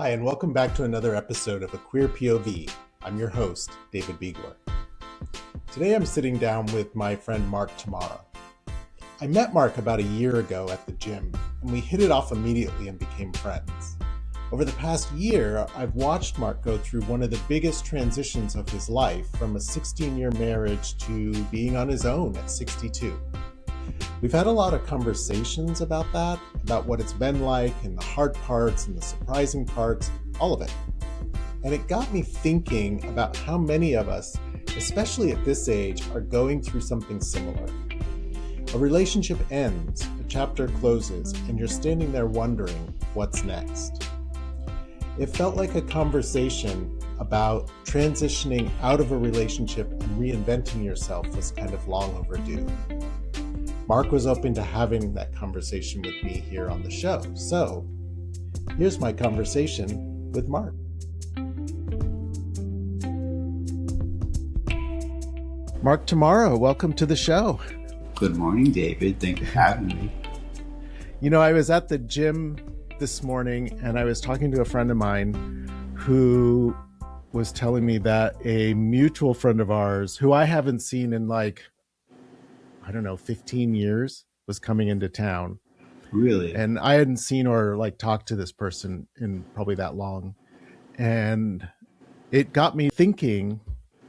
Hi, and welcome back to another episode of A Queer POV. I'm your host, David Biegler. Today I'm sitting down with my friend Mark Tammaro. I met Mark about a year ago at the gym, and we hit it off immediately and became friends. Over the past year, I've watched Mark go through one of the biggest transitions of his life, from a 16-year marriage to being on his own at 62. We've had a lot of conversations about that, about what it's been like and the hard parts and the surprising parts, all of it. And it got me thinking about how many of us, especially at this age, are going through something similar. A relationship ends, a chapter closes, and you're standing there wondering, what's next? It felt like a conversation about transitioning out of a relationship and reinventing yourself was kind of long overdue. Mark was open to having that conversation with me here on the show. So here's my conversation with Mark. Mark Tammaro, welcome to the show. Good morning, David. Thank you for having me. You know, I was at the gym this morning and I was talking to a friend of mine who was telling me that a mutual friend of ours, who I haven't seen in 15 years, was coming into town. Really? And I hadn't seen or talked to this person in probably that long. And it got me thinking,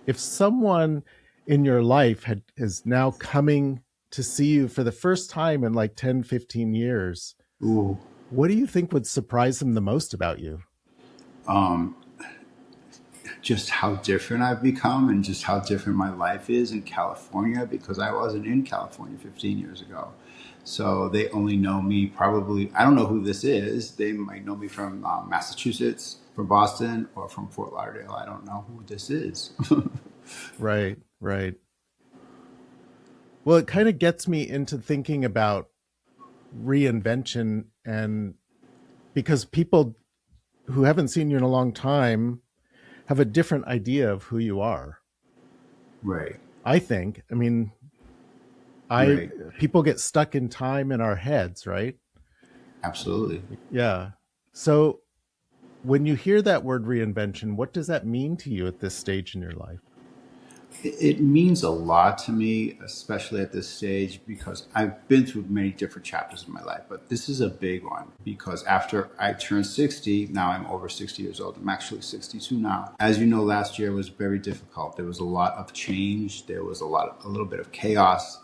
if someone in your life is now coming to see you for the first time in 10, 15 years, Ooh. What do you think would surprise them the most about you? Just how different I've become and just how different my life is in California, because I wasn't in California 15 years ago. So they only know me probably, I don't know who this is. They might know me from Massachusetts, from Boston, or from Fort Lauderdale. I don't know who this is. Right. Well, it kind of gets me into thinking about reinvention, and because people who haven't seen you in a long time have a different idea of who you are. Right. I think. Right. People get stuck in time in our heads, right? Absolutely. Yeah. So when you hear that word reinvention, what does that mean to you at this stage in your life? It means a lot to me, especially at this stage, because I've been through many different chapters of my life, but this is a big one because after I turned 60, now I'm over 60 years old. I'm actually 62 now. As you know, last year was very difficult. There was a lot of change. There was a little bit of chaos.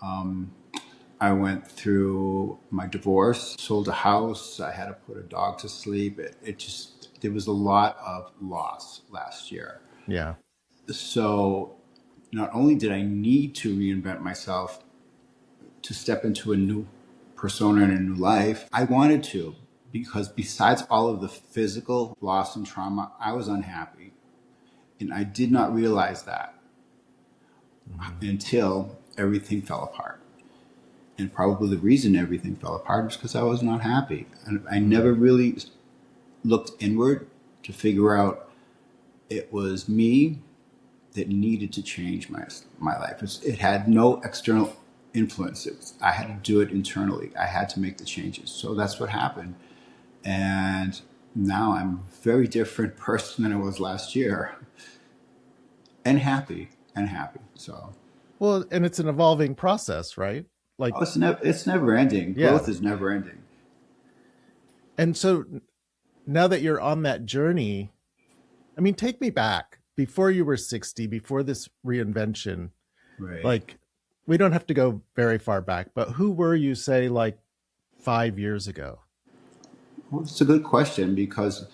I went through my divorce, sold a house. I had to put a dog to sleep. There was a lot of loss last year. Yeah. So not only did I need to reinvent myself to step into a new persona and a new life, I wanted to, because besides all of the physical loss and trauma, I was unhappy. And I did not realize that until everything fell apart. And probably the reason everything fell apart was because I was not happy. And I never really looked inward to figure out it was me that needed to change my life. It had no external influence. I had to do it internally. I had to make the changes. So that's what happened. And now I'm a very different person than I was last year. And happy. So, Well, and it's an evolving process, right? it's never ending. Yeah. Growth is never ending. And so now that you're on that journey, take me back before you were 60, before this reinvention. Right. We don't have to go very far back, but who were you, say, 5 years ago? Well, it's a good question, because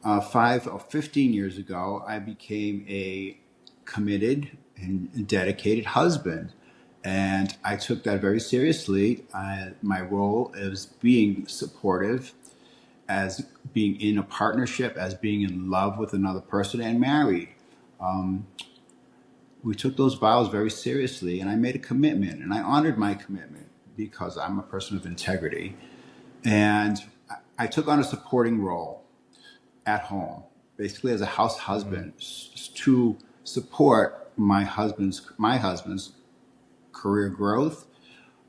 5 or 15 years ago, I became a committed and dedicated husband. And I took that very seriously. My role as being supportive, as being in a partnership, as being in love with another person, and married. We took those vows very seriously, and I made a commitment, and I honored my commitment because I'm a person of integrity. And I took on a supporting role at home, basically as a house husband, to support my husband's career growth.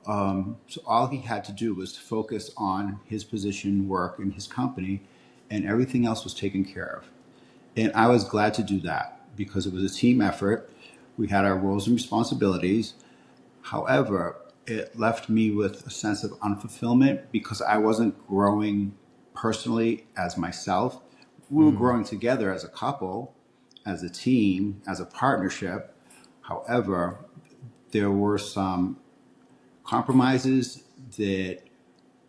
So all he had to do was focus on his position, work, and his company, and everything else was taken care of. And I was glad to do that because it was a team effort. We had our roles and responsibilities. However, it left me with a sense of unfulfillment because I wasn't growing personally as myself. We were Mm. growing together as a couple, as a team, as a partnership. However, there were some compromises that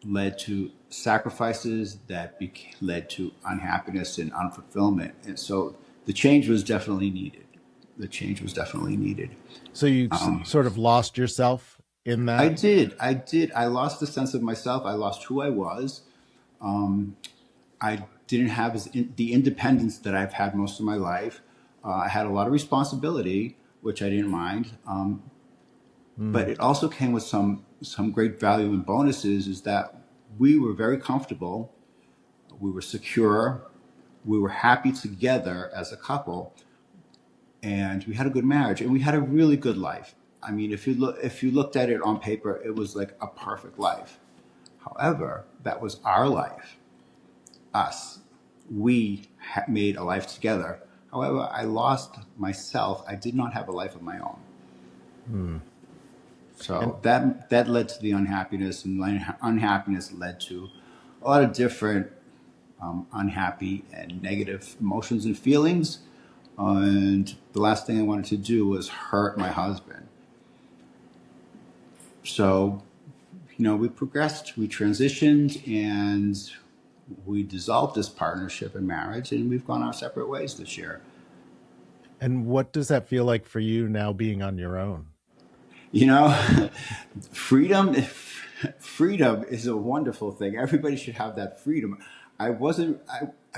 led to sacrifices that led to unhappiness and unfulfillment. And so the change was definitely needed. The change was definitely needed. So you sort of lost yourself in I that? did. I did. I lost the sense of myself. I lost who I was. I didn't have the independence that I've had most of my life. I had a lot of responsibility, which I didn't mind. But Mm. it also came with some great value and bonuses. Is that we were very comfortable, we were secure, we were happy together as a couple, and we had a good marriage, and we had a really good life. I mean, if you looked at it on paper, it was like a perfect life. However, that was our life, us. We made a life together. However, I lost myself. I did not have a life of my own. Mm. And So that led to the unhappiness, and unhappiness led to a lot of different unhappy and negative emotions and feelings. And the last thing I wanted to do was hurt my husband. So, we progressed, we transitioned, and we dissolved this partnership and marriage, and we've gone our separate ways this year. and what does that feel like for you now being on your own? You know, freedom, freedom is a wonderful thing. Everybody should have that freedom. I'm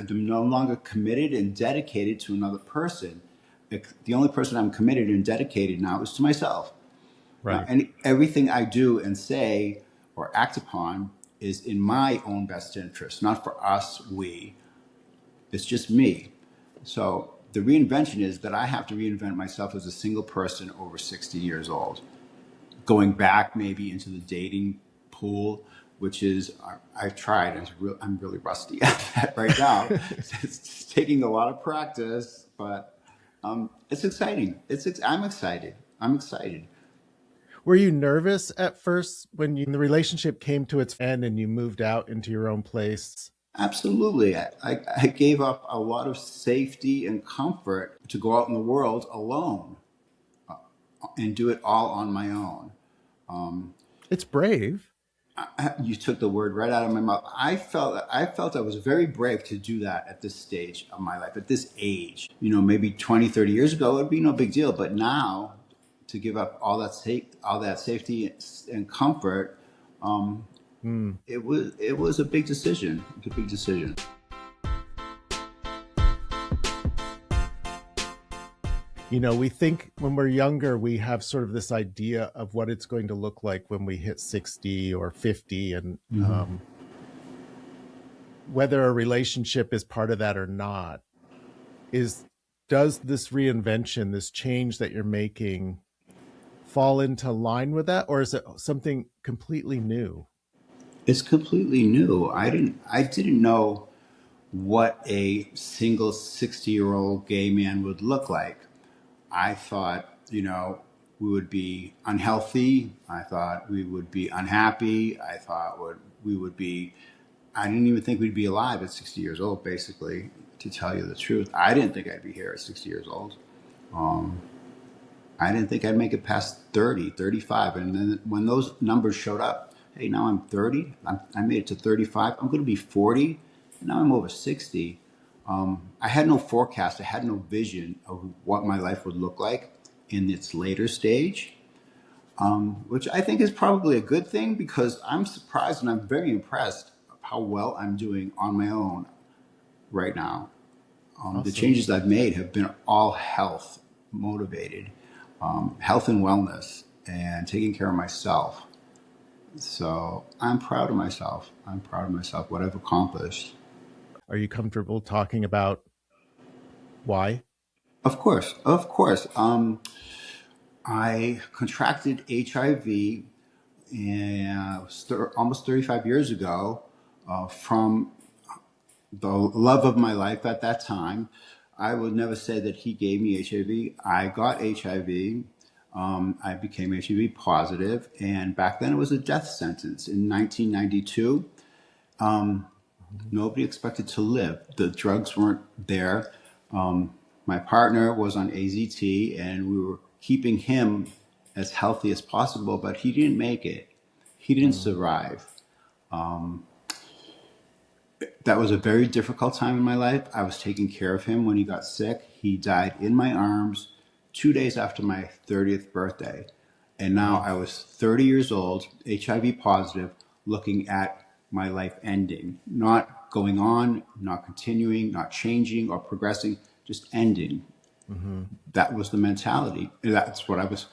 no longer committed and dedicated to another person. The only person I'm committed and dedicated now is to myself. Now, Right. and everything I do and say or act upon is in my own best interest, not for us, we. It's just me. So the reinvention is that I have to reinvent myself as a single person over 60 years old. Going back maybe into the dating pool, which is I've tried. I'm really rusty at that right now. It's taking a lot of practice, but it's exciting. I'm excited. I'm excited. Were you nervous at first when the relationship came to its end and you moved out into your own place? Absolutely. I gave up a lot of safety and comfort to go out in the world alone and do it all on my own. It's brave. You took the word right out of my mouth. I felt I was very brave to do that at this stage of my life, at this age. Maybe 20, 30 years ago, it'd be no big deal. But now, to give up all that safety and comfort, Mm. it was a big decision. It's a big decision. We think when we're younger, we have sort of this idea of what it's going to look like when we hit 60 or 50. And Mm-hmm. whether a relationship is part of that or not, does this reinvention, this change that you're making, fall into line with that? Or is it something completely new? It's completely new. I didn't know what a single 60-year-old gay man would look like. I thought, we would be unhealthy. I thought we would be unhappy. I thought we would be, I didn't even think we'd be alive at 60 years old, basically, to tell you the truth. I didn't think I'd be here at 60 years old. Um, I didn't think I'd make it past 30, 35. And then when those numbers showed up, hey, now I'm 30, I made it to 35, I'm going to be 40, and now I'm over 60. I had no forecast, I had no vision of what my life would look like in its later stage, which I think is probably a good thing because I'm surprised and I'm very impressed of how well I'm doing on my own right now. The Awesome. changes I've made have been all health motivated, health and wellness, and taking care of myself. So I'm proud of myself. I'm proud of myself, what I've accomplished. Are you comfortable talking about why? Of course, of course. I contracted HIV almost 35 years ago from the love of my life at that time. I would never say that he gave me HIV. I got HIV. I became HIV positive, and back then it was a death sentence. In 1992, nobody expected to live. The drugs weren't there. My partner was on AZT, and we were keeping him as healthy as possible, but he didn't make it. He didn't survive. That was a very difficult time in my life. I was taking care of him when he got sick. He died in my arms 2 days after my 30th birthday. And now Wow. I was 30 years old, HIV positive, looking at my life ending, not going on, not continuing, not changing or progressing, just ending. Hmm. That was the mentality. That's what I was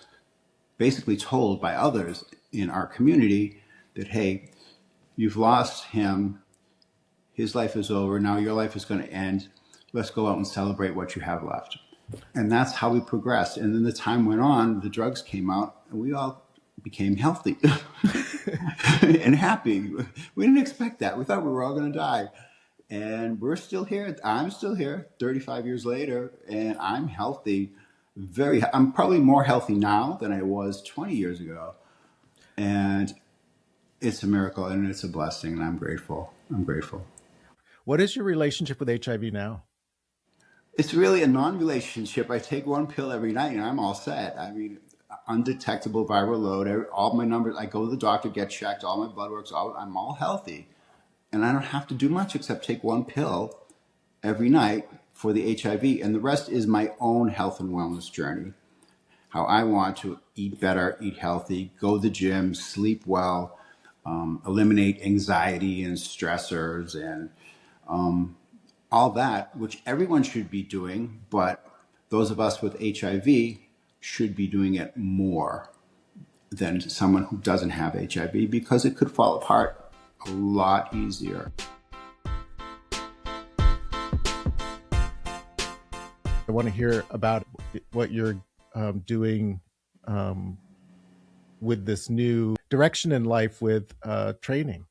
basically told by others in our community, that, hey, you've lost him. His life is over. Now your life is going to end. Let's go out and celebrate what you have left. And that's how we progressed. And then the time went on, the drugs came out, and we all became healthy and happy. We didn't expect that. We thought we were all going to die. And we're still here. I'm still here 35 years later, and I'm healthy. I'm probably more healthy now than I was 20 years ago. And it's a miracle and it's a blessing, and I'm grateful. I'm grateful. What is your relationship with HIV now? It's really a non-relationship. I take one pill every night and I'm all set. I mean, undetectable viral load. All my numbers. I go to the doctor, get checked. All my blood works. I'm all healthy, and I don't have to do much except take one pill every night for the HIV, and the rest is my own health and wellness journey. How I want to eat better, eat healthy, go to the gym, sleep well, eliminate anxiety and stressors, and all that, which everyone should be doing, but those of us with HIV should be doing it more than someone who doesn't have HIV, because it could fall apart a lot easier. I want to hear about what you're doing um, with this new direction in life with training.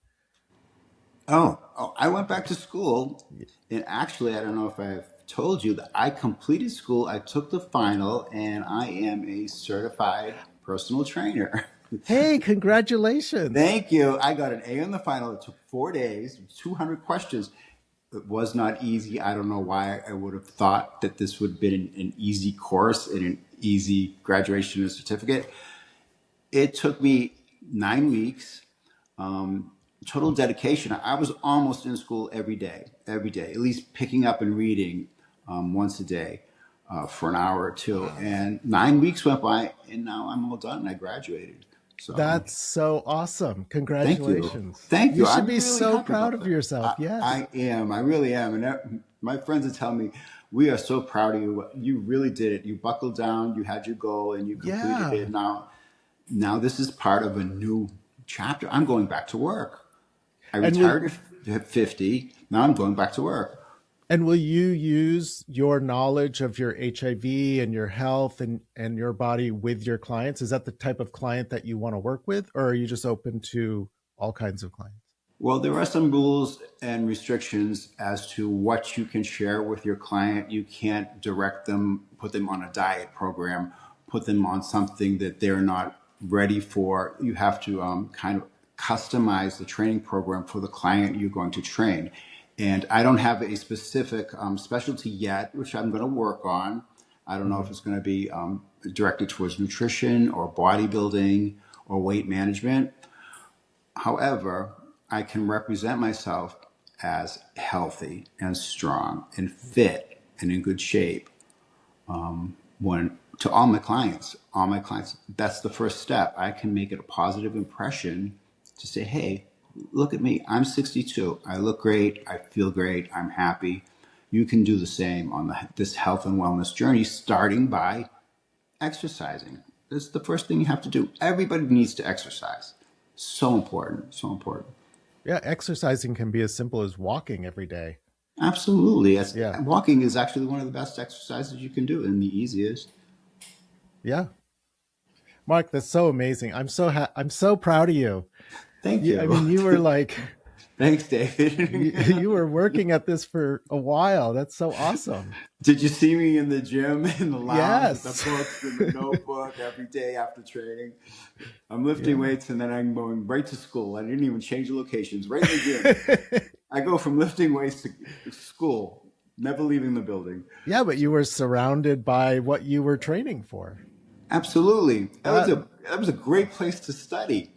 I went back to school, and actually, I don't know if I've told you that I completed school. I took the final, and I am a certified personal trainer. Hey, congratulations. Thank you. I got an A on the final. It took 4 days, 200 questions. It was not easy. I don't know why I would have thought that this would have been an easy course and an easy graduation and certificate. It took me 9 weeks, total dedication. I was almost in school every day, at least picking up and reading once a day for an hour or two. And 9 weeks went by, and now I'm all done. I graduated. So That's so awesome. thank you. Congratulations. Thank You you. should I'm be really so happy proud about of that. yourself. Yes. I am. I really am. And my friends are telling me, we are so proud of you. You really did it. You buckled down, you had your goal, and you completed Yeah. it. Now this is part of a new chapter. I'm going back to work. I And will retired at 50. Now I'm going back to work. and will you use your knowledge of your HIV and your health and your body with your clients? Is that the type of client that you want to work with, or are you just open to all kinds of clients? Well, there are some rules and restrictions as to what you can share with your client. You can't direct them, put them on a diet program, put them on something that they're not ready for. You have to kind of customize the training program for the client you're going to train. And I don't have a specific specialty yet, which I'm going to work on. I don't know if Mhm. it's going to be directed towards nutrition or bodybuilding or weight management. However, I can represent myself as healthy and strong and fit and in good shape when to all my clients, that's the first step. I can make it a positive impression to say, hey, look at me. I'm 62. I look great. I feel great. I'm happy. You can do the same on this health and wellness journey, starting by exercising. This is the first thing you have to do. Everybody needs to exercise. So important. So important. Yeah, exercising can be as simple as walking every day. Absolutely. Yeah. Walking is actually one of the best exercises you can do and the easiest. Yeah. Mark, that's so amazing. I'm so proud of you. Thank I you. mean, you were like Thanks, David. You were working at this for a while. That's so awesome. Did you see me in the gym, in the lounge with the Yes. books and the notebook every day after training? I'm lifting Yeah. weights and then I'm going right to school. I didn't even change the locations, right in the gym. I go from lifting weights to school, never leaving the building. Yeah, but you were surrounded by what you were training for. Absolutely. That That was a great place to study.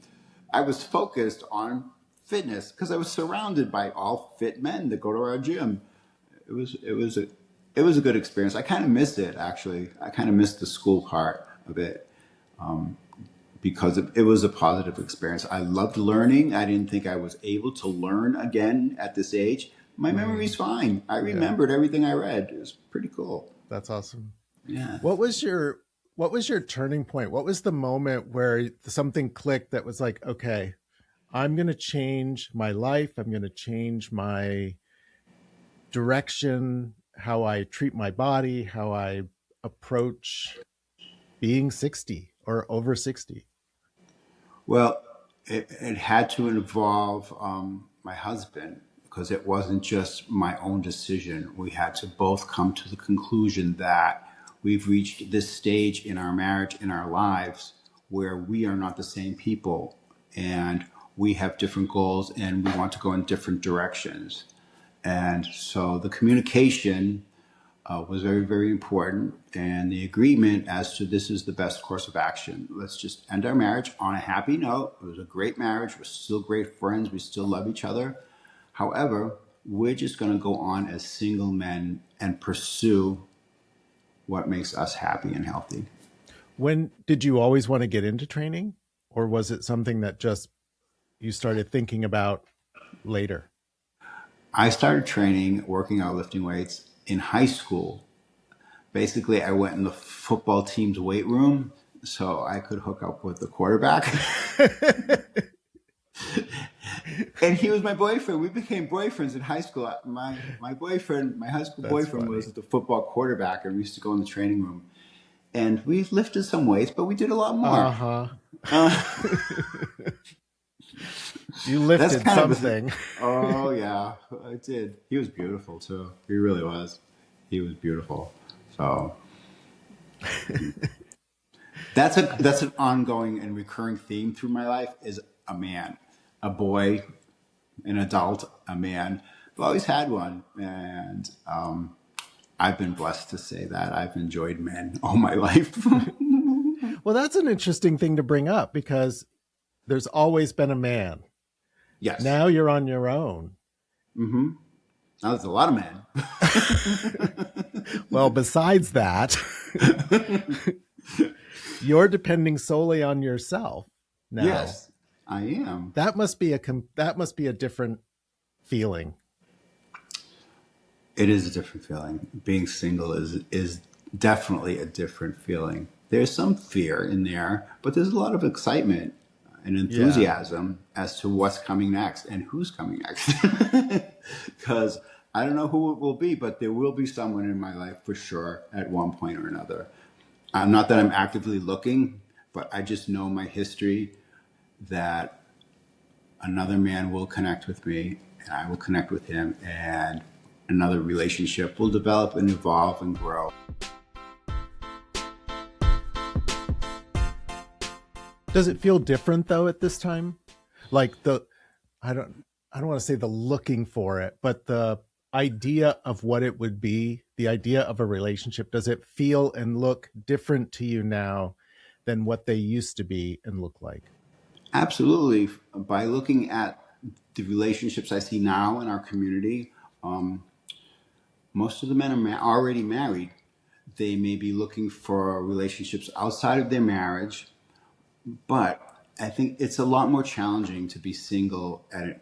I was focused on fitness because I was surrounded by all fit men that go to our gym. It was a good experience. I kind of missed it actually. I kind of missed the school part of it because it was a positive experience. I loved learning. I didn't think I was able to learn again at this age. My memory's fine. I yeah, remembered everything I read. It was pretty cool. that's awesome. Yeah. What was your turning point? What was the moment where something clicked that was like, okay, I'm going to change my life. I'm going to change my direction, how I treat my body, how I approach being 60 or over 60. Well, it had to involve my husband because it wasn't just my own decision. We had to both come to the conclusion that we've reached this stage in our marriage, in our lives, where we are not the same people and we have different goals and we want to go in different directions. And so the communication was very, very important. And the agreement as to this is the best course of action. Let's just end our marriage on a happy note. It was a great marriage. We're still great friends. We still love each other. However, we're just going to go on as single men and pursue what makes us happy and healthy. When did you always want to get into training, or was it something that just you started thinking about later? I started training, working out, lifting weights in high school. Basically, I went in the football team's weight room so I could hook up with the quarterback. And he was my boyfriend. We became boyfriends in high school. My boyfriend, my high school That's boyfriend, funny. was the football quarterback, and we used to go in the training room. And we lifted some weights, but we did a lot more. Uh-huh. You That's lifted kind something. Oh yeah, I did. He was beautiful too. He really was. He was beautiful. So that's an ongoing and recurring theme through my life is a man, a boy, an adult, a man. I've always had one, and I've been blessed to say that I've enjoyed men all my life. Well, that's an interesting thing to bring up because there's always been a man. Yes. Now you're on your own. Mm-hmm. Now there's a lot of men. Well, besides that, you're depending solely on yourself now. Yes, I am. That must be a different feeling. It is a different feeling. Being single is definitely a different feeling. There's some fear in there, but there's a lot of excitement and enthusiasm as to what's coming next and who's coming next. Because I don't know who it will be, but there will be someone in my life for sure at one point or another. Not that I'm actively looking, but I just know my history that another man will connect with me and I will connect with him, and another relationship will develop and evolve and grow. Does it feel different though at this time? Like I don't want to say the looking for it, but the idea of what it would be, the idea of a relationship, does it feel and look different to you now than what they used to be and look like? Absolutely. By looking at the relationships I see now in our community, most of the men are already married. They may be looking for relationships outside of their marriage, but I think it's a lot more challenging to be single at an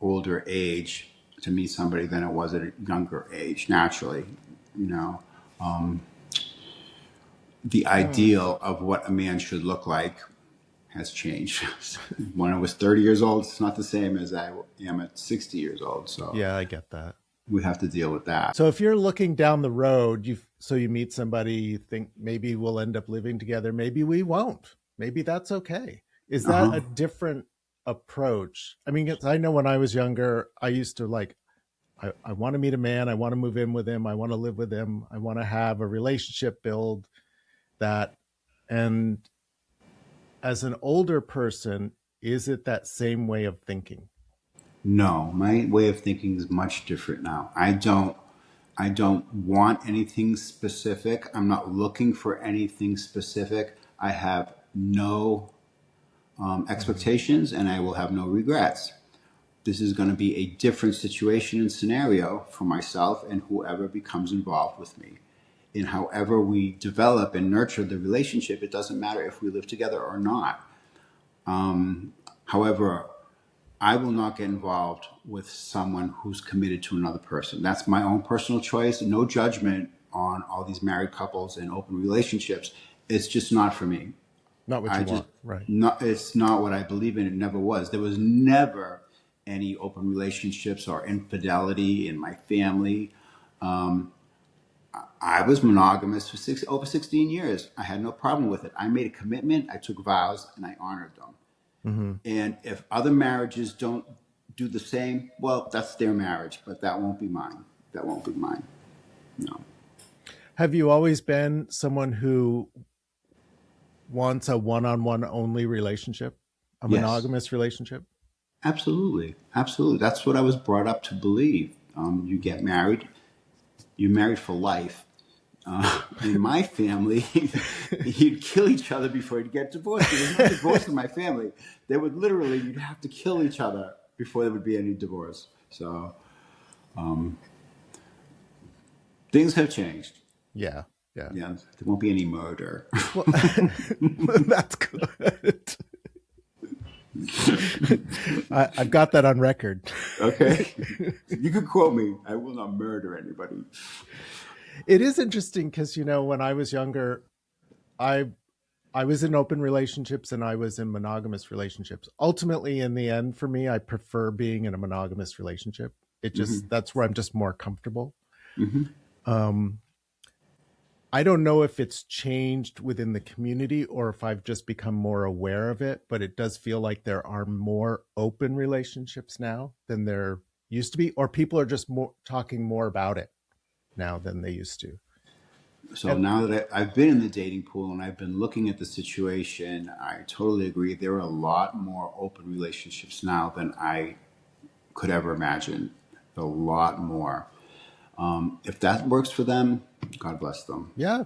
older age to meet somebody than it was at a younger age, naturally. You know, the ideal of what a man should look like has changed. When I was 30 years old, it's not the same as I am at 60 years old. So Yeah, I get that. we have to deal with that. So if you're looking down the road, you meet somebody, you think maybe we'll end up living together, maybe we won't. Maybe that's okay. Is that Uh-huh. a different approach. I mean, 'cause I know when I was younger, I used to like, I want to meet a man, I want to move in with him, I want to live with him, I want to have a relationship build that. And as an older person, is it that same way of thinking? No, my way of thinking is much different now. I don't want anything specific. I'm not looking for anything specific. I have no Mm-hmm. expectations, and I will have no regrets. This is going to be a different situation and scenario for myself and whoever becomes involved with me. In however we develop and nurture the relationship, it doesn't matter if we live together or not. However, I will not get involved with someone who's committed to another person. That's my own personal choice. No judgment on all these married couples and open relationships. It's just not for me. Not what I you just want, right? not. It's not what I believe in. It never was. There was never any open relationships or infidelity in my family. I was monogamous for over 16 years. I had no problem with it. I made a commitment. I took vows and I honored them. Mm-hmm. And if other marriages don't do the same, well, that's their marriage, but that won't be mine. That won't be mine. No. Have you always been someone who wants a one-on-one only relationship, a Yes, monogamous relationship? absolutely. Absolutely. That's what I was brought up to believe. You get married, you're married for life. In my family, you'd kill each other before you'd get divorced. There was no divorce in my family. They would literally, you'd have to kill each other before there would be any divorce. So things have changed. Yeah, yeah. Yeah, there won't be any murder. Well, that's good. I've got that on record. Okay. You can quote me. I will not murder anybody. It is interesting because when I was younger, I I was in open relationships and I was in monogamous relationships. Ultimately, in the end, for me, I prefer being in a monogamous relationship. It just Hmm. That's where I'm just more comfortable. Hmm. Um, I don't know if it's changed within the community or if I've just become more aware of it, but it does feel like there are more open relationships now than there used to be, or people are just more talking more about it now than they used to. So And now that I've been in the dating pool and I've been looking at the situation, I totally agree. There are a lot more open relationships now than I could ever imagine. A lot more. If that works for them, God bless them. yeah,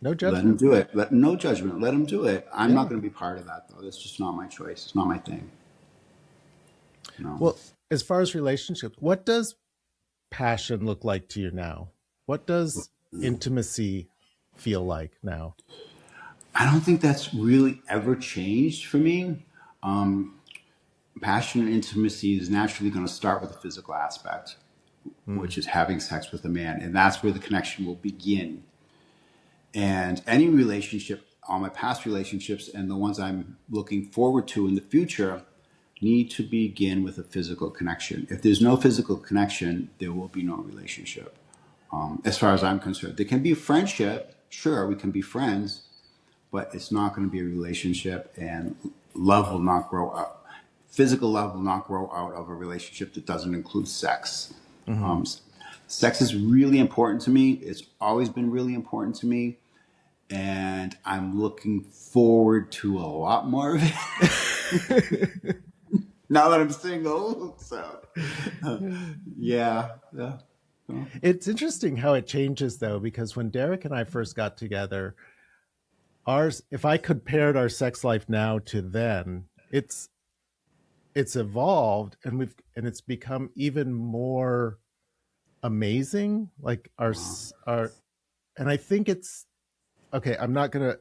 no Let them judgment. do it. No judgment. Let them do it. I'm not Yeah. going to be part of that though. That's just not my choice. It's not my thing. No. Well, as far as relationships, what does passion look like to you now? What does intimacy feel like now? I don't think that's really ever changed for me. Passion and intimacy is naturally going to start with the physical aspect, Mm, which is having sex with a man, and that's where the connection will begin. And any relationship, all my past relationships and the ones I'm looking forward to in the future, need to begin with a physical connection. If there's no physical connection, there will be no relationship. As far as I'm concerned, there can be friendship. Sure, we can be friends, but it's not going to be a relationship, and love will not grow up. Physical love will not grow out of a relationship that doesn't include sex. hmm Um, Sex is really important to me. It's always been really important to me, and I'm looking forward to a lot more of it now that I'm single. So, yeah, yeah. Well, It's interesting how it changes though, because when Derek and I first got together, ours, if I compared our sex life now to then, it's evolved and it's become even more amazing. Like our and I think it's okay. I'm not gonna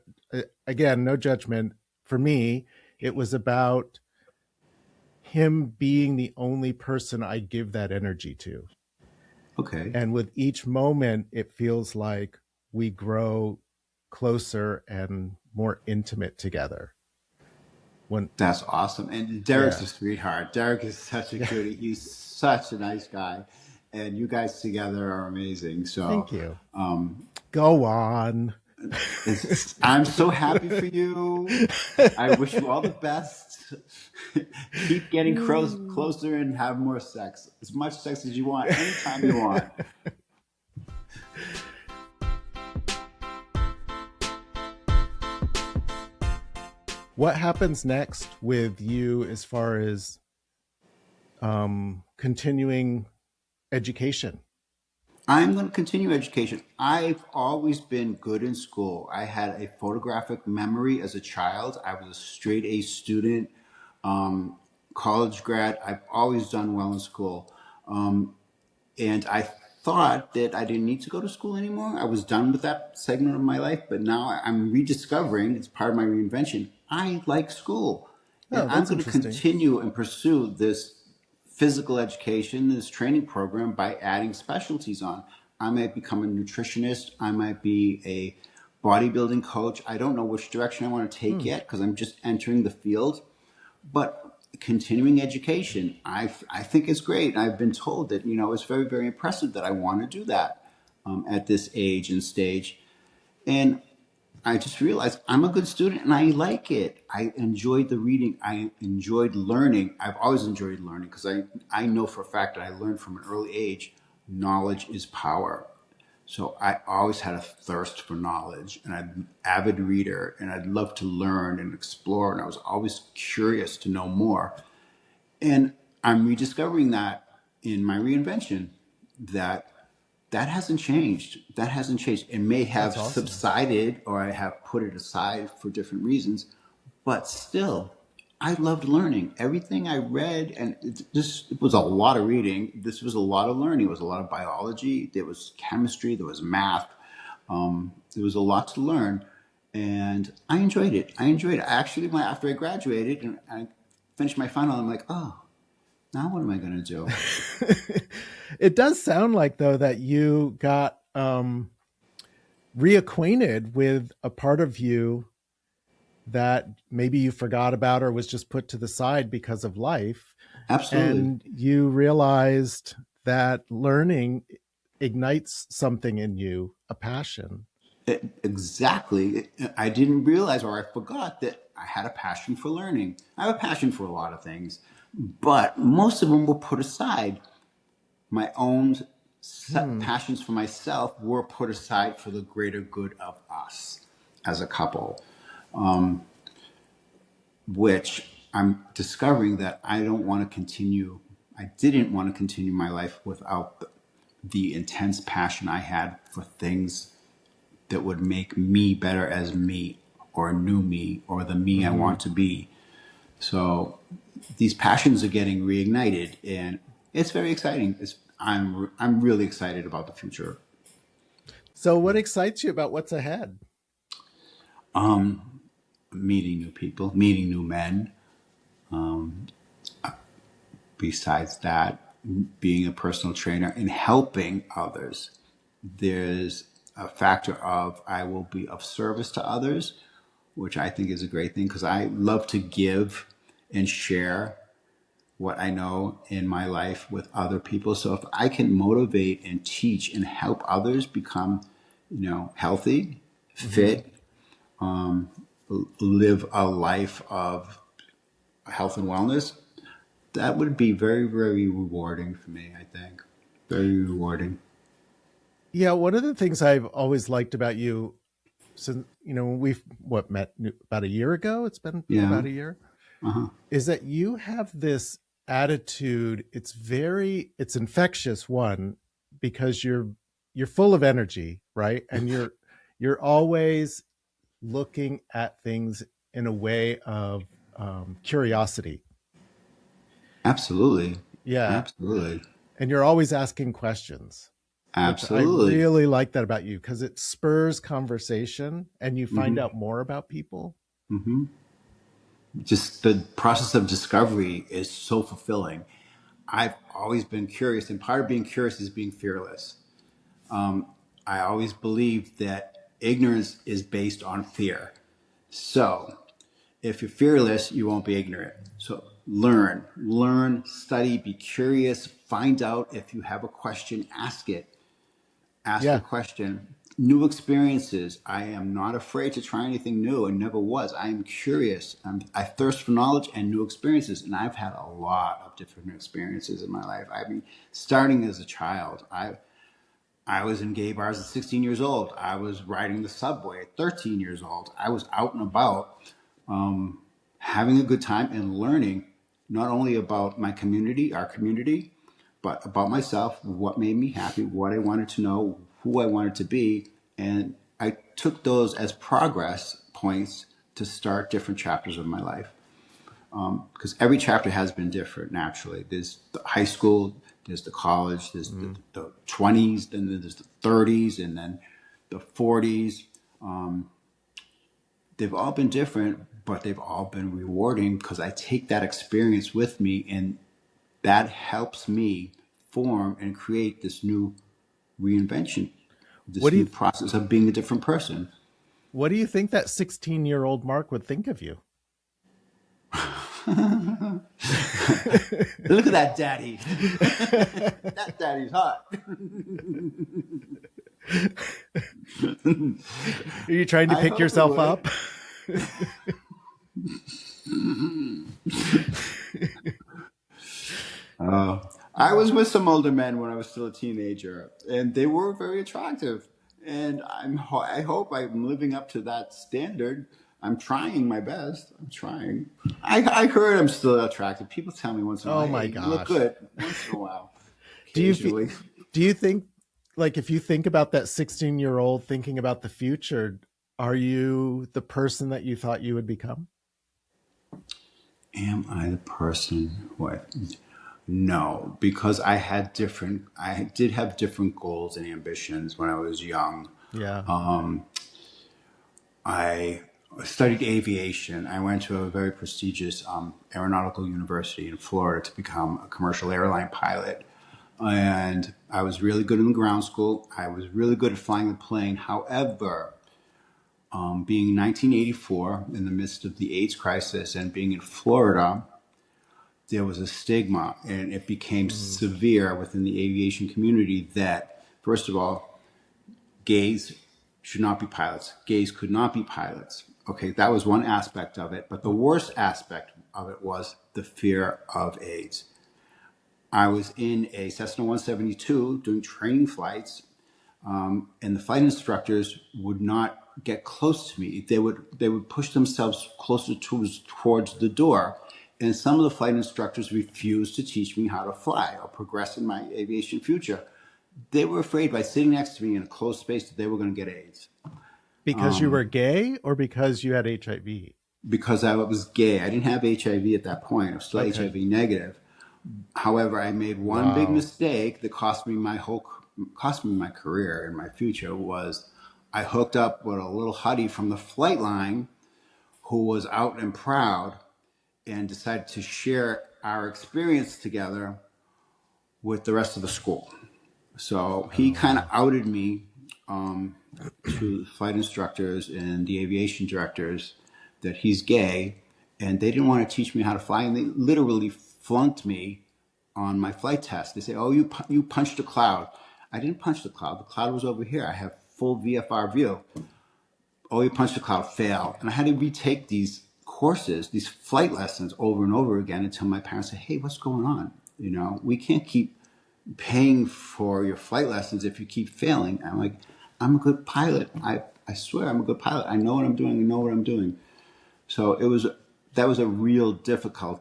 again, no judgment. For me, it was about him being the only person I give that energy to. okay. And with each moment, it feels like we grow closer and more intimate together. When, That's awesome. And Derek's yeah, a sweetheart. Derek is such a yeah. cutie. He's such a nice guy. And you guys together are amazing. So, Thank you. um, Go on. I'm so happy for you. I wish you all the best. Keep getting closer and have more sex. As much sex as you want, anytime you want. What happens next with you as far as continuing education? I'm going to continue education. I've always been good in school. I had a photographic memory as a child. I was a straight A student, um, college grad. I've always done well in school. And I thought that I didn't need to go to school anymore. I was done with that segment of my life, but now I'm rediscovering, it's part of my reinvention. I like school. And Oh, I'm that's going to interesting. continue and pursue this physical education, this training program by adding specialties on. I might become a nutritionist. I might be a bodybuilding coach. I don't know which direction I want to take Hmm. yet because I'm just entering the field. But continuing education, I think it's great. I've been told that, it's very, very impressive that I want to do that at this age and stage. And I just realized I'm a good student and I like it. I enjoyed the reading. I enjoyed learning. I've always enjoyed learning because I know for a fact that I learned from an early age, knowledge is power. So I always had a thirst for knowledge and I'm an avid reader and I'd love to learn and explore. And I was always curious to know more. And I'm rediscovering that in my reinvention that that hasn't changed. That hasn't changed. It may have That's awesome. subsided or I have put it aside for different reasons, but still, I loved learning. Everything I read, and it was a lot of reading. This was a lot of learning. It was a lot of biology. There was chemistry. There was math. There was a lot to learn, and I enjoyed it. I enjoyed it. Actually, after I graduated and I finished my final, I'm like, oh, now what am I going to do? It does sound like, though, that you got reacquainted with a part of you that maybe you forgot about or was just put to the side because of life. Absolutely. And you realized that learning ignites something in you, a passion. Exactly. I didn't realize or I forgot that I had a passion for learning. I have a passion for a lot of things, but most of them were put aside. My own Hmm. passions for myself were put aside for the greater good of us as a couple, which I'm discovering that I don't want to continue. I didn't want to continue my life without the intense passion I had for things that would make me better as me or a new me or the me I Mm-hmm. want to be. So these passions are getting reignited and it's very exciting. I'm really excited about the future. So, what excites you about what's ahead? Meeting new people, meeting new men. Besides that, being a personal trainer and helping others. There's a factor of I will be of service to others, which I think is a great thing because I love to give and share what I know in my life with other people. So if I can motivate and teach and help others become, healthy, Mm-hmm. fit, live a life of health and wellness, that would be very, very rewarding for me, I think. Very rewarding. Yeah, one of the things I've always liked about you, since we've met about a year ago. It's been Yeah. about a year. Uh-huh. Is that you have this attitude? It's infectious. One, because you're full of energy, right? And you're always looking at things in a way of curiosity. Absolutely. Yeah, Absolutely. and you're always asking questions, which I Absolutely. really like that about you because it spurs conversation and you find Mm-hmm. out more about people. Mm-hmm. Just the process of discovery is so fulfilling. I've always been curious, and part of being curious is being fearless. I always believed that ignorance is based on fear. So if you're fearless, you won't be ignorant. So learn, study, be curious, find out if you have a question, ask it. Ask a Yeah, question. New experiences. I am not afraid to try anything new and never was. I am curious. I thirst for knowledge and new experiences. And I've had a lot of different experiences in my life. I mean, starting as a child, I was in gay bars at 16 years old. I was riding the subway at 13 years old. I was out and about, having a good time and learning not only about my community, our community, but about myself, what made me happy, what I wanted to know, who I wanted to be. And I took those as progress points to start different chapters of my life. Because every chapter has been different naturally. There's the high school, there's the college, there's the 20s, then there's the 30s, and then the 40s. They've all been different, but they've all been rewarding because I take that experience with me, and that helps me form and create this new reinvention, What this do new you process of being a different person. what do you think that 16-year-old Mark would think of you? Look at that daddy. That daddy's hot. Are you trying to I pick hope yourself it would. up? I was with some older men when I was still a teenager, and they were very attractive. And I hope I'm living up to that standard. I'm trying my best. I'm trying. I heard I'm still attractive. People tell me once in a Oh while, my hey, you look gosh. good. Once in a while, Do you fe- occasionally. do you think, like, if you think about that 16-year-old thinking about the future, are you the person that you thought you would become? Am I the person who I... No, because I did have different goals and ambitions when I was young. Yeah. I studied aviation. I went to a very prestigious aeronautical university in Florida to become a commercial airline pilot. And I was really good in the ground school. I was really good at flying the plane. However, being 1984 in the midst of the AIDS crisis and being in Florida, there was a stigma, and it became severe within the aviation community that, first of all, gays should not be pilots. Gays could not be pilots. Okay, that was one aspect of it. But the worst aspect of it was the fear of AIDS. I was in a Cessna 172 doing training flights, and the flight instructors would not get close to me. They would push themselves closer towards the door. And some of the flight instructors refused to teach me how to fly or progress in my aviation future. They were afraid by sitting next to me in a closed space that they were going to get AIDS. Because you were gay or because you had HIV? Because I was gay. I didn't have HIV at that point. I was still Okay. HIV negative. However, I made one big Wow. mistake that cost me my career and my future. Was I hooked up with a little huddy from the flight line who was out and proud and decided to share our experience together with the rest of the school. So he kind of outed me to flight instructors and the aviation directors that he's gay, and they didn't want to teach me how to fly, and they literally flunked me on my flight test. They say, "Oh, you punched a cloud." I didn't punch the cloud. The cloud was over here. I have full VFR view. Oh, you punched a cloud, fail. And I had to retake these courses, these flight lessons over and over again until my parents said, "Hey, what's going on? You know, we can't keep paying for your flight lessons if you keep failing." I'm like, "I'm a good pilot. I swear I'm a good pilot. I know what I'm doing. I know what I'm doing." So that was a real difficult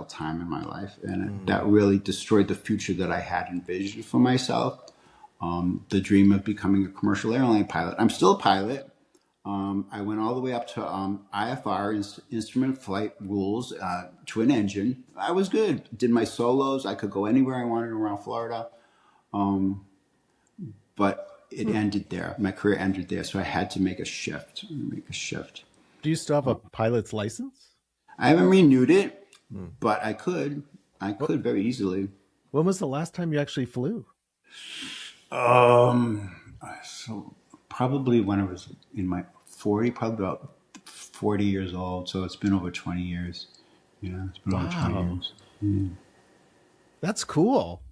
time in my life, and that really destroyed the future that I had envisioned for myself. The dream of becoming a commercial airline pilot. I'm still a pilot. I went all the way up to IFR, instrument flight rules, to an engine. I was good. Did my solos. I could go anywhere I wanted around Florida. But it ended there. My career ended there. So I had to make a shift. Do you still have a pilot's license? I haven't renewed it, Hmm. but I could. I What, could very easily. when was the last time you actually flew? So probably when I was in my 40, probably about 40 years old. So it's been over 20 years. Yeah, it's been over 20 Wow. years. That's cool.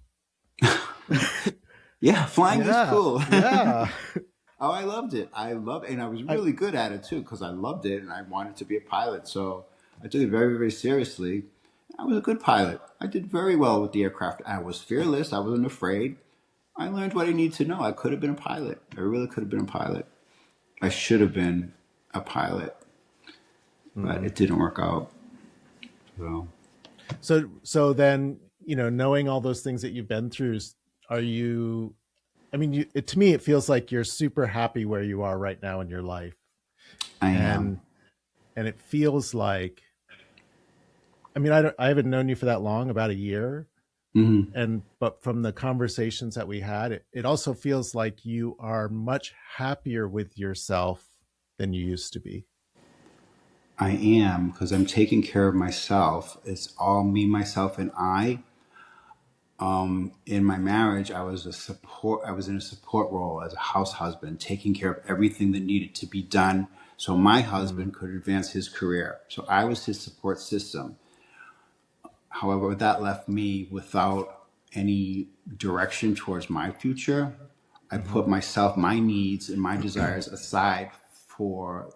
Yeah, flying is Yeah. cool. Yeah. Oh, I loved it. I loved it. And I was I, really good at it too because I loved it and I wanted to be a pilot. So I took it very, very seriously. I was a good pilot. I did very well with the aircraft. I was fearless. I wasn't afraid. I learned what I needed to know. I could have been a pilot. I really could have been a pilot. I should have been a pilot, but it didn't work out. so then, knowing all those things that you've been through, are you, I mean, to me, it feels like you're super happy where you are right now in your life. I And, am. and it feels like, I mean, I haven't known you for that long, about a year. But from the conversations that we had, it also feels like you are much happier with yourself than you used to be. I am because I'm taking care of myself. It's all me, myself, and I. In my marriage, I was in a support role as a house husband, taking care of everything that needed to be done so my Mm-hmm. husband could advance his career. So I was his support system. However, that left me without any direction towards my future. I Mm-hmm. put myself, my needs, and my desires aside for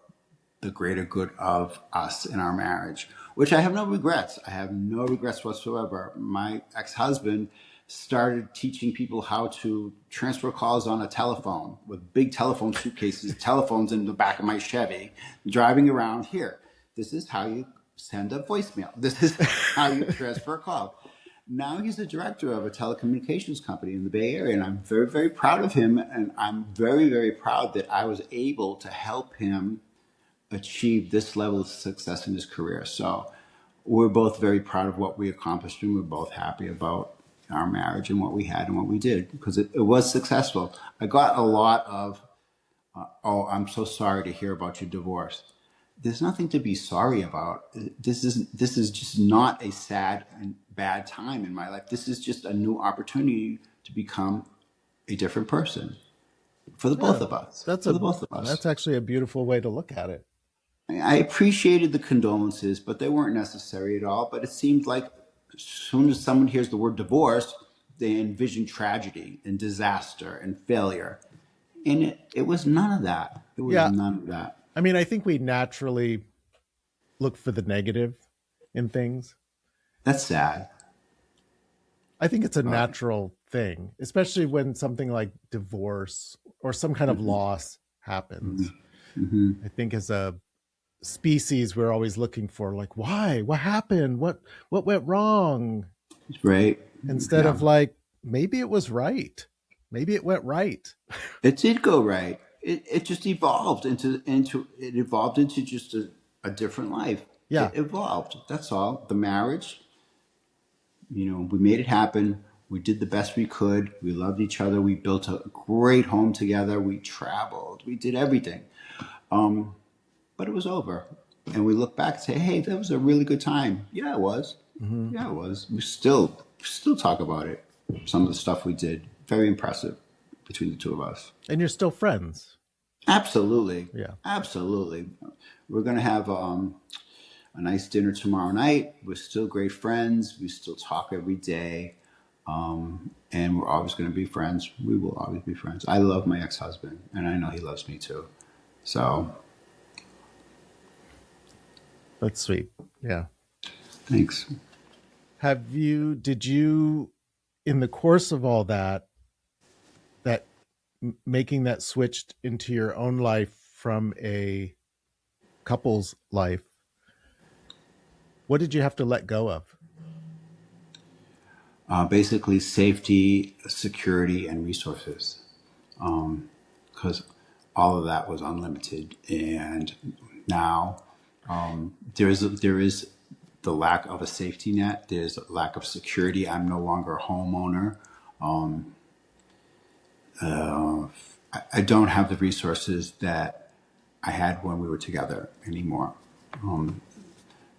the greater good of us in our marriage, which I have no regrets. I have no regrets whatsoever. My ex-husband started teaching people how to transfer calls on a telephone with big telephone suitcases, telephones in the back of my Chevy, driving around here. This is how you send a voicemail. This is how you transfer a call. Now he's the director of a telecommunications company in the Bay Area, and I'm very, very proud of him. And I'm very, very proud that I was able to help him achieve this level of success in his career. So we're both very proud of what we accomplished, and we're both happy about our marriage and what we had and what we did because it was successful. I got a lot of, oh, I'm so sorry to hear about your divorce. There's nothing to be sorry about. This is just not a sad and bad time in my life. This is just a new opportunity to become a different person for the both Yeah, of us. that's For a the both of us. that's actually a beautiful way to look at it. I appreciated the condolences, but they weren't necessary at all. But it seemed like as soon as someone hears the word divorce, they envision tragedy and disaster and failure. And it was none of that. It was Yeah, none of that. I mean, I think we naturally look for the negative in things. That's sad. I think it's a But natural thing, especially when something like divorce or some kind of loss happens. I think as a species, we're always looking for, like, why? What happened? What went wrong? right. Instead Yeah. of like, maybe it was right. Maybe it went right. It did go right. It just evolved into just a different life. Yeah. It evolved. That's all. The marriage, we made it happen. We did the best we could. We loved each other. We built a great home together. We traveled. We did everything. But it was over. And we look back and say, hey, that was a really good time. Yeah, it was. Mm-hmm. Yeah, it was. We still talk about it. Some of the stuff we did. Very impressive between the two of us. And you're still friends. Absolutely. Yeah. Absolutely. We're going to have a nice dinner tomorrow night. We're still great friends. We still talk every day. And we're always going to be friends. We will always be friends. I love my ex-husband, and I know he loves me too. So, That's sweet. Yeah. thanks. Did you, in the course of all that, making that switched into your own life from a couple's life, what did you have to let go of? Basically, safety, security, and resources. Because all of that was unlimited. And now there is the lack of a safety net. There's a lack of security. I'm no longer a homeowner. I don't have the resources that I had when we were together anymore.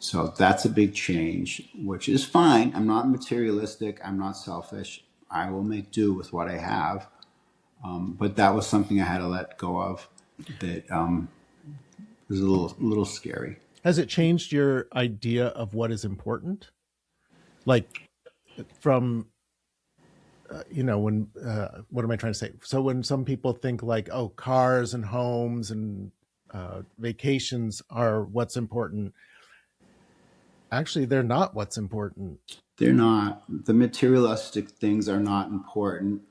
So that's a big change, which is fine. I'm not materialistic. I'm not selfish. I will make do with what I have. But that was something I had to let go of that was a little scary. Has it changed your idea of what is important? Like, from when what am I trying to say? So when some people think like, oh, cars and homes and vacations are what's important, actually, they're not what's important. They're not. The materialistic things are not important.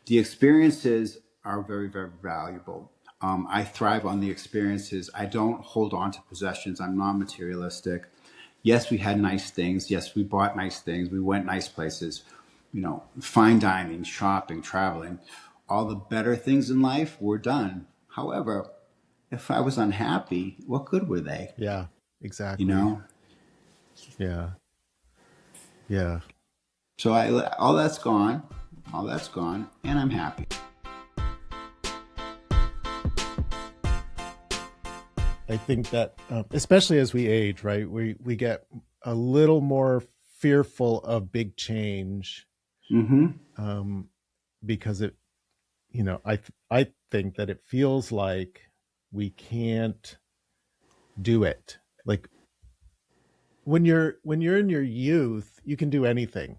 The experiences are very, very valuable. I thrive on the experiences. I don't hold on to possessions. I'm not materialistic. Yes, we had nice things. Yes, we bought nice things. We went nice places. Fine dining, shopping, traveling. All the better things in life were done. However, if I was unhappy, what good were they? Yeah, You exactly. know? Yeah. Yeah. So all that's gone, and I'm happy. I think that, especially as we age, right, we get a little more fearful of big change, because it, I think that it feels like we can't do it. Like when you're in your youth, you can do anything.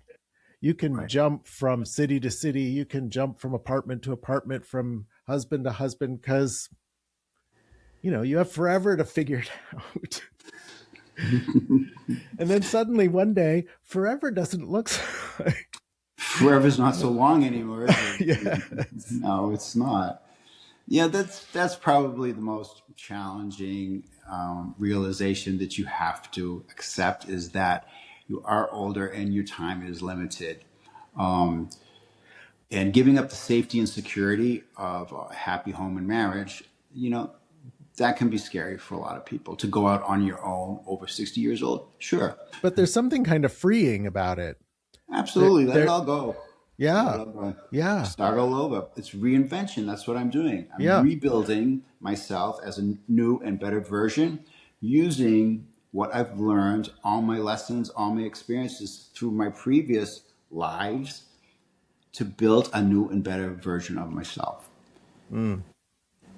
You can Right. jump from city to city. You can jump from apartment to apartment, from husband to husband, because you have forever to figure it out. And then suddenly one day, forever doesn't look like. Forever's not so long anymore, is it? Yes. No, it's not. Yeah, that's probably the most challenging realization that you have to accept, is that you are older and your time is limited. And giving up the safety and security of a happy home and marriage, that can be scary for a lot of people. To go out on your own over 60 years old, sure. But there's something kind of freeing about it. Absolutely. Let it all go. Let it Yeah. all go. Yeah. Start all over. It's reinvention. That's what I'm doing. I'm Yeah. rebuilding myself as a new and better version, using what I've learned, all my lessons, all my experiences through my previous lives, to build a new and better version of myself.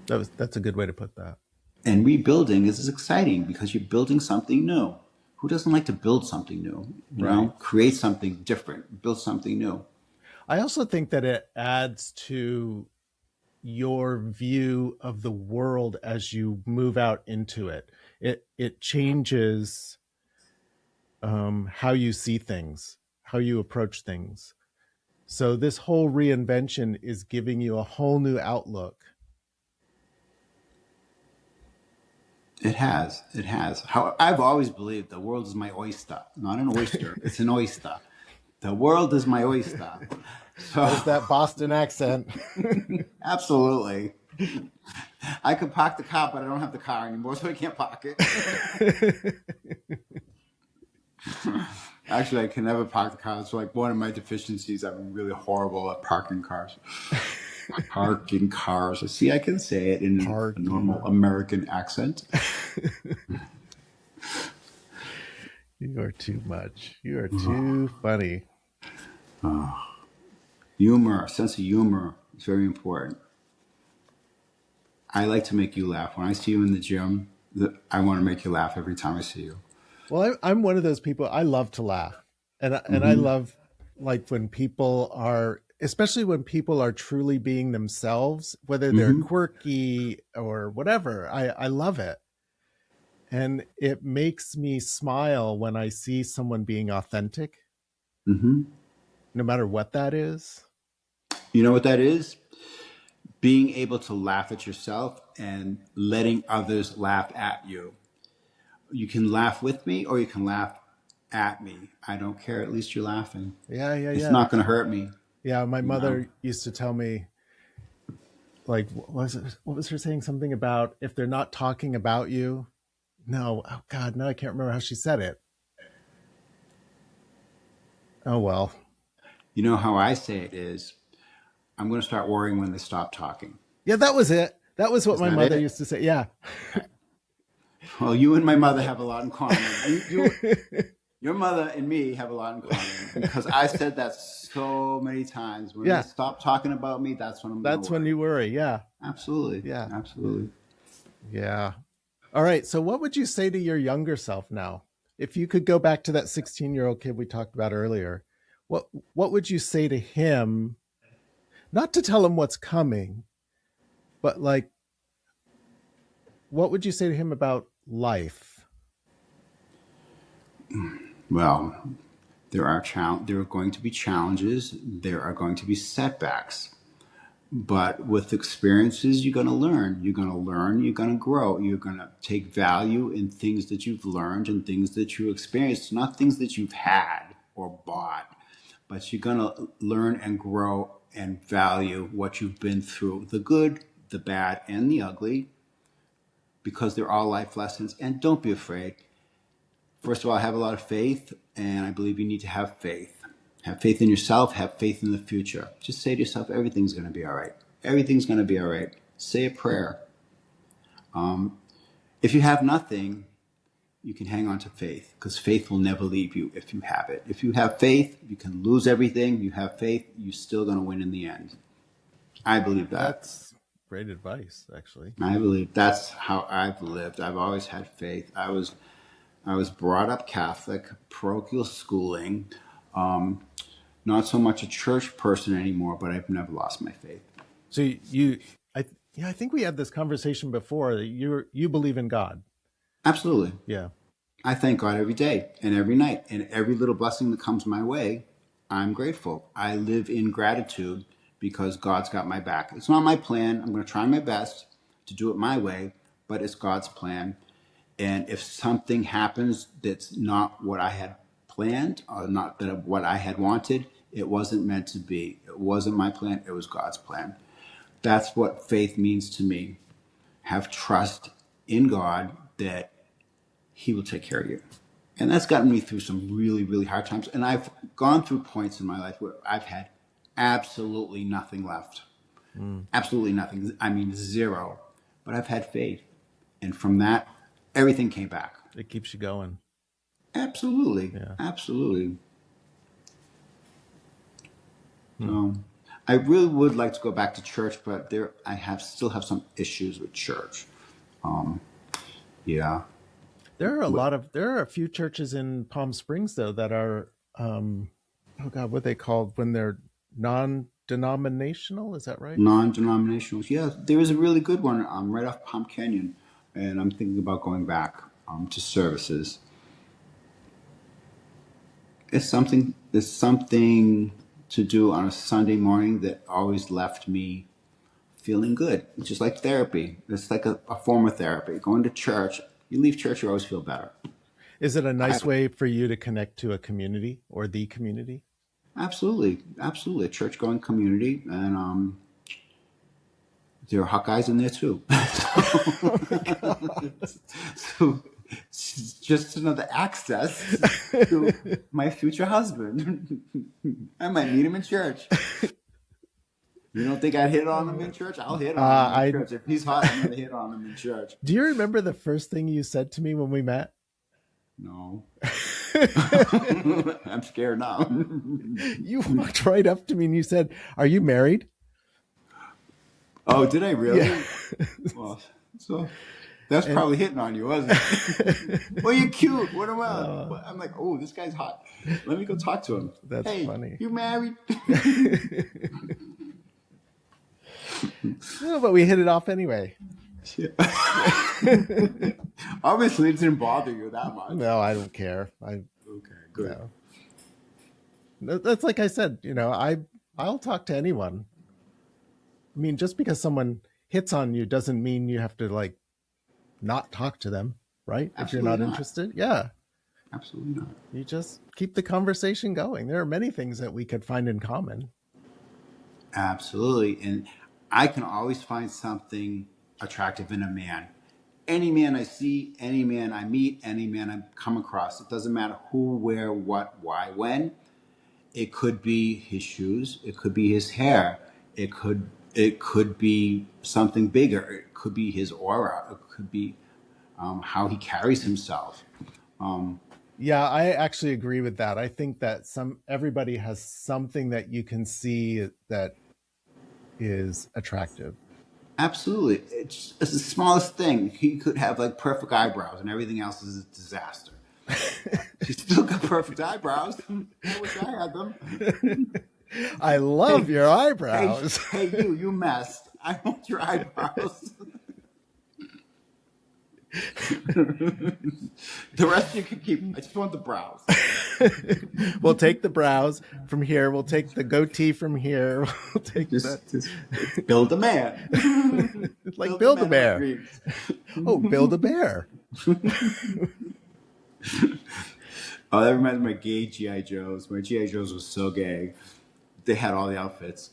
That's a good way to put that. And rebuilding is exciting because you're building something new. Who doesn't like to build something new? Right. Create something different, build something new. I also think that it adds to your view of the world as you move out into it. It changes how you see things, how you approach things. So this whole reinvention is giving you a whole new outlook. It has. It has. How I've always believed the world is my oyster, not an oyster. It's an oyster. The world is my oyster. So There's that Boston accent. absolutely. I could park the car, but I don't have the car anymore, so I can't park it. Actually, I can never park the car. It's like one of my deficiencies. I'm really horrible at parking cars. Parking cars. See, I can say it in a normal American accent. You are too much. You are too funny. Humor, sense of humor is very important. I like to make you laugh. When I see you in the gym, I want to make you laugh every time I see you. Well, I'm one of those people. I love to laugh, and I love, like, when people are, especially when people are truly being themselves, whether they're quirky or whatever. I love it, and it makes me smile when I see someone being authentic, no matter what that is. You know what that is? Being able to laugh at yourself and letting others laugh at you. You can laugh with me or you can laugh at me. I don't care. At least you're laughing. Yeah, It's not going to hurt me. Yeah, my mother used to tell me, like, what was her saying? Something about, if they're not talking about you. No, oh God, no, I can't remember how she said it. Oh well. You know how I say it is, I'm going to start worrying when they stop talking. Yeah, that was it. That was what Is my that mother it? used to say. Yeah. Well, you and my mother have a lot in common. Your mother and me have a lot in common, because I said that so many times. When they stop talking about me, that's when I'm going to worry. That's when you worry. Yeah. Absolutely. Yeah. Absolutely. Yeah. All right. So what would you say to your younger self now? If you could go back to that 16-year-old kid we talked about earlier, what would you say to him? Not to tell him what's coming, but like, what would you say to him about life? Well, there are going to be challenges. There are going to be setbacks. But with experiences, you're going to learn. You're going to learn. You're going to grow. You're going to take value in things that you've learned and things that you experienced, not things that you've had or bought. But you're going to learn and grow and value what you've been through, the good, the bad, and the ugly, because they're all life lessons. And don't be afraid. First of all, I have a lot of faith, and I believe you need to have faith. Have faith in yourself, have faith in the future. Just say to yourself, everything's going to be all right. Everything's going to be all right. Say a prayer. If you have nothing, you can hang on to faith, because faith will never leave you if you have it. If you have faith, you can lose everything. You have faith, you're still going to win in the end. I believe that. That's great advice, actually. I believe that's how I've lived. I've always had faith. I was brought up Catholic, parochial schooling, not so much a church person anymore, but I've never lost my faith. So I think we had this conversation before. You believe in God. Absolutely. Yeah. I thank God every day and every night, and every little blessing that comes my way, I'm grateful. I live in gratitude because God's got my back. It's not my plan. I'm going to try my best to do it my way, but it's God's plan. And if something happens that's not what I had planned or not what I had wanted, it wasn't meant to be. It wasn't my plan. It was God's plan. That's what faith means to me. Have trust in God that He will take care of you. And that's gotten me through some really, really hard times. And I've gone through points in my life where I've had absolutely nothing left. Absolutely nothing. I mean, zero. But I've had faith. And from that, everything came back. It keeps you going. Absolutely. Yeah. Absolutely. So I really would like to go back to church, but I still have some issues with church. Yeah. There are a few churches in Palm Springs though that are oh God, what are they called when they're non-denominational? Is that right? Non-denominational. Yeah, there is a really good one right off Palm Canyon, and I'm thinking about going back to services. It's something to do on a Sunday morning that always left me feeling good. It's just like therapy. It's like a form of therapy. Going to church, you leave church, you always feel better. Is it a nice way for you to connect to a community or the community? Absolutely. Absolutely. A church-going community. And there are hot guys in there too. So it's just another access to my future husband. I might meet him in church. You don't think I'd hit on him in church? I'll hit on him in church. If he's hot, I'm going to hit on him in church. Do you remember the first thing you said to me when we met? No. I'm scared now. You walked right up to me and you said, "Are you married?" Oh, did I really? Yeah. Well, so that's probably hitting on you, wasn't it? Well, you're cute. What am I? I'm like, oh, this guy's hot. Let me go talk to him. That's hey, funny. You married? No, but we hit it off anyway. Yeah. Obviously, it didn't bother you that much. No, I don't care. Okay, good. No. That's like I said, I'll talk to anyone. I mean, just because someone hits on you doesn't mean you have to like not talk to them, right? Absolutely if you're not interested. Yeah. Absolutely not. You just keep the conversation going. There are many things that we could find in common. Absolutely. And I can always find something attractive in a man. Any man I see, any man I meet, any man I come across. It doesn't matter who, where, what, why, when. It could be his shoes. It could be his hair. It could be something bigger. It could be his aura. It could be how he carries himself. Yeah, I actually agree with that. I think that everybody has something that you can see that is attractive. Absolutely. It's the smallest thing. He could have like perfect eyebrows and everything else is a disaster. She's still got perfect eyebrows. I wish I had them. I love your Hey, eyebrows. hey, you messed. I want your eyebrows. The rest you can keep. I just want the brows. We'll take the brows from here. We'll take the goatee from here. We'll take Just build a man. like build a man of my bear. dreams. Oh, build a bear. Oh, that reminds me of my gay G.I. Joes. My G.I. Joes was so gay. They had all the outfits.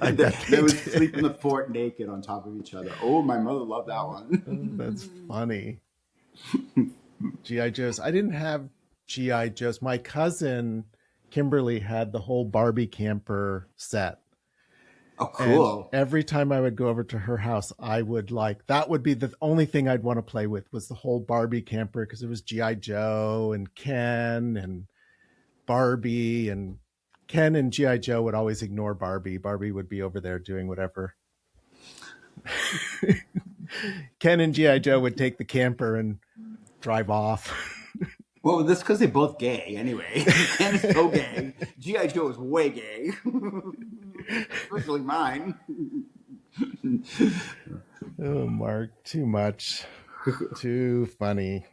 I bet They would sleep in the fort naked on top of each other. Oh, my mother loved that one. That's funny. G.I. Joes. I didn't have G.I. Joes. My cousin Kimberly had the whole Barbie camper set. Oh, cool. And every time I would go over to her house, I would that would be the only thing I'd want to play with was the whole Barbie camper, because it was G.I. Joe and Ken and Barbie, and Ken and G.I. Joe would always ignore Barbie. Barbie would be over there doing whatever. Ken and G.I. Joe would take the camper and drive off. Well, that's because they're both gay anyway. Ken is so gay. G.I. Joe is way gay. Especially mine. Oh, Mark, too much. Too funny.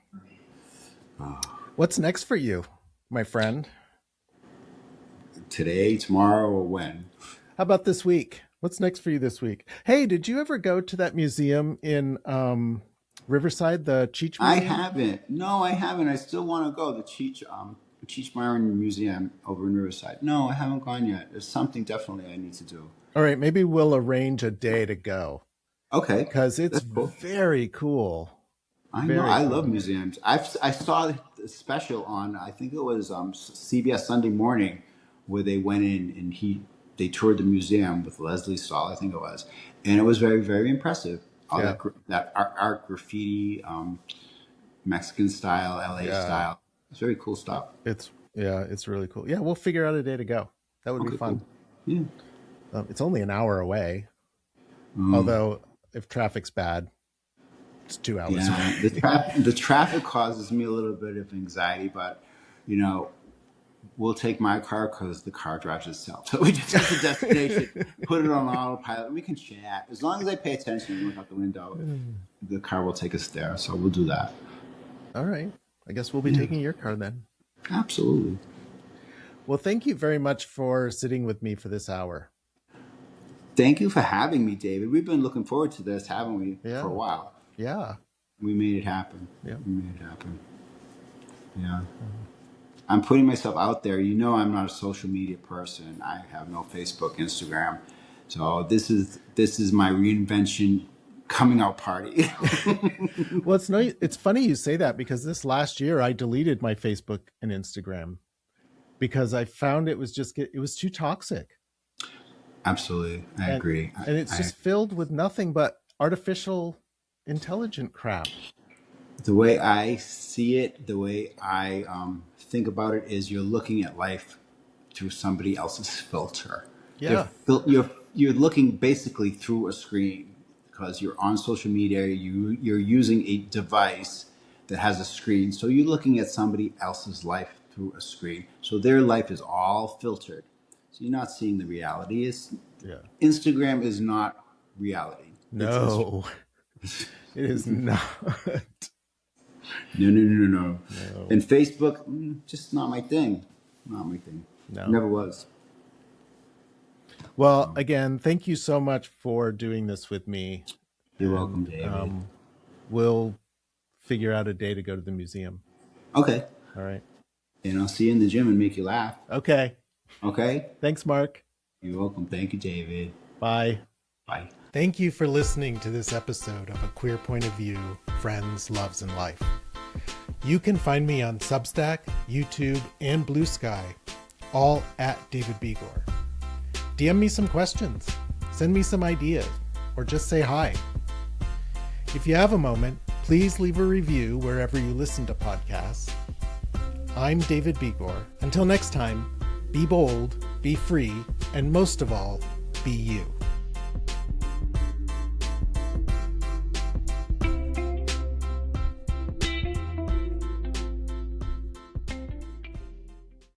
What's next for you, my friend? Today, tomorrow, or when? How about this week? What's next for you this week? Hey, did you ever go to that museum in Riverside, the Cheech Museum? I haven't. No, I haven't. I still want to go. The Cheech Marin Museum over in Riverside. No, I haven't gone yet. There's something definitely I need to do. All right, maybe we'll arrange a day to go. Okay. Because it's cool. Very cool. I know. I love museums. I saw the special on, I think it was CBS Sunday Morning, where they went in and they toured the museum with Leslie Stahl, I think it was. And it was very, very impressive. All that art, graffiti, Mexican style, LA style. It's very cool stuff. It's really cool. Yeah, we'll figure out a day to go. That would be fun. Cool. Yeah. It's only an hour away. Although if traffic's bad, it's 2 hours away. The traffic causes me a little bit of anxiety, but we'll take my car because the car drives itself. So we just get to the destination, put it on autopilot, and we can chat. As long as I pay attention and look out the window, the car will take us there. So we'll do that. All right. I guess we'll be taking your car then. Absolutely. Well, thank you very much for sitting with me for this hour. Thank you for having me, David. We've been looking forward to this, haven't we, for a while? Yeah. We made it happen. Yeah. We made it happen. Yeah. I'm putting myself out there. I'm not a social media person. I have no Facebook, Instagram. So this is my reinvention coming out party. Well, it's funny you say that, because this last year I deleted my Facebook and Instagram because I found it was too toxic. Absolutely. I agree. And it's just filled with nothing but artificial intelligent crap. The way I see it, the way I think about it is you're looking at life through somebody else's filter. Yeah. You're looking basically through a screen because you're on social media. You're using a device that has a screen. So you're looking at somebody else's life through a screen. So their life is all filtered. So you're not seeing the reality. Instagram is not reality. No, it is not. No. And Facebook, just not my thing. Not my thing. No. Never was. Well, again, thank you so much for doing this with me. You're welcome, David. We'll figure out a day to go to the museum. Okay. All right. And I'll see you in the gym and make you laugh. Okay. Okay? Thanks, Mark. You're welcome. Thank you, David. Bye. Bye. Thank you for listening to this episode of A Queer Point of View, Friends, Loves, and Life. You can find me on Substack, YouTube, and Blue Sky, all at David Bigor. DM me some questions, send me some ideas, or just say hi. If you have a moment, please leave a review wherever you listen to podcasts. I'm David Bigor. Until next time, be bold, be free, and most of all, be you.